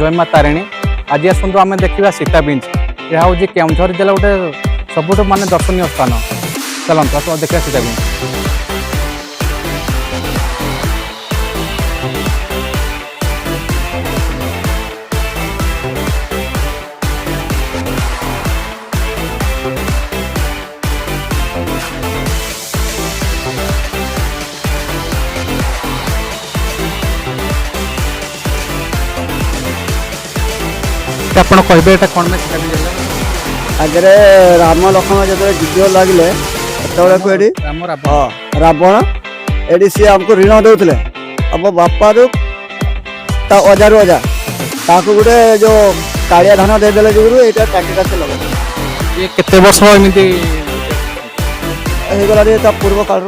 जय माँ तारिणी। आज आसतु आम देखा सीता बीच यह हूँ केउझर जिला गोटे सबुठ मान दर्शनीय स्थान। चलते आप देखा सीता बीच। ଆପଣ କହିବେ ଏଟା କ'ଣ ପାଇଁ सीता बीच ହେଲା? आगे राम लक्ष्मण जो युद्ध लगे सेतु राम रावण रावण एडी सी आमको ऋण दौले अब बापा रू अजार अजा ताकू गोटे जो कालिया धान देदेले जो यहाँ टाँगीटा से लगे ये केते वर्ष एमती गला पूर्व काल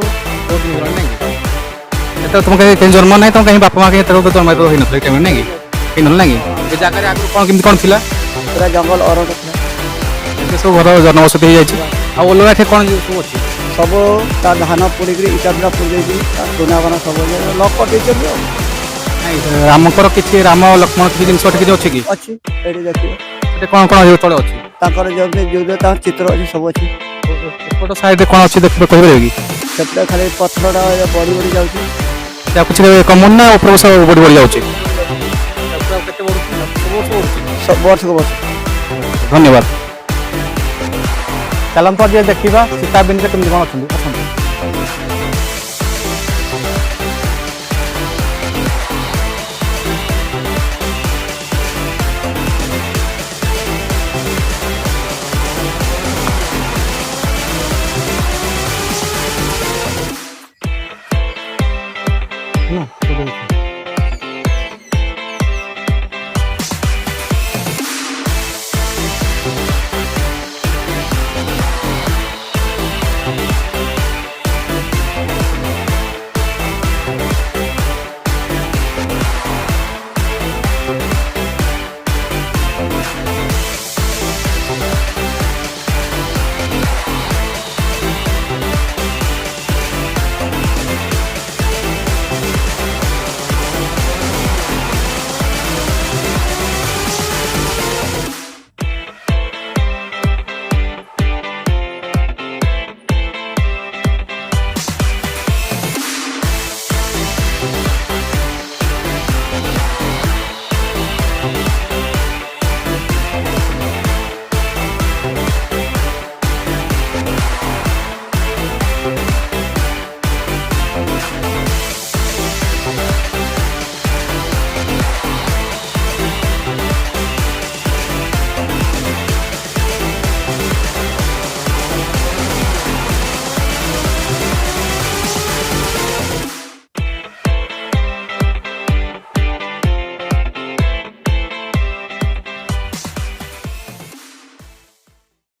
तुम कहीं जन्म ना तुम कहीं बापा माँ कहीं जन्म तो होई नथले टाइम नहीं कि नल नहीं ये जगह आगु कौन केमती कौन थिला पूरा जंगल अरण्य ये सब घर जनबसति हो जाए आ अलग एठे कौन सब अच्छी सब धान पोड़ी इटा पिटा पोड़ी चुना बना सब लक कटे रामकर किसी राम लक्ष्मण किसी जिन अच्छी अच्छी ये देखिए कौन कौन तले अच्छी जो चित्र अच्छी सब अच्छी एपट साइड कौन अच्छी देखिए कह कि से खाली पत्थर बढ़ी बढ़ी जाऊँगी कुछ कमन ना ऊपर सब बढ़ी बढ़ी जाऊँगी सब वर्ष को वर्ष। धन्यवाद। चलते देखा सीता बीच केमती कौन अच्छा।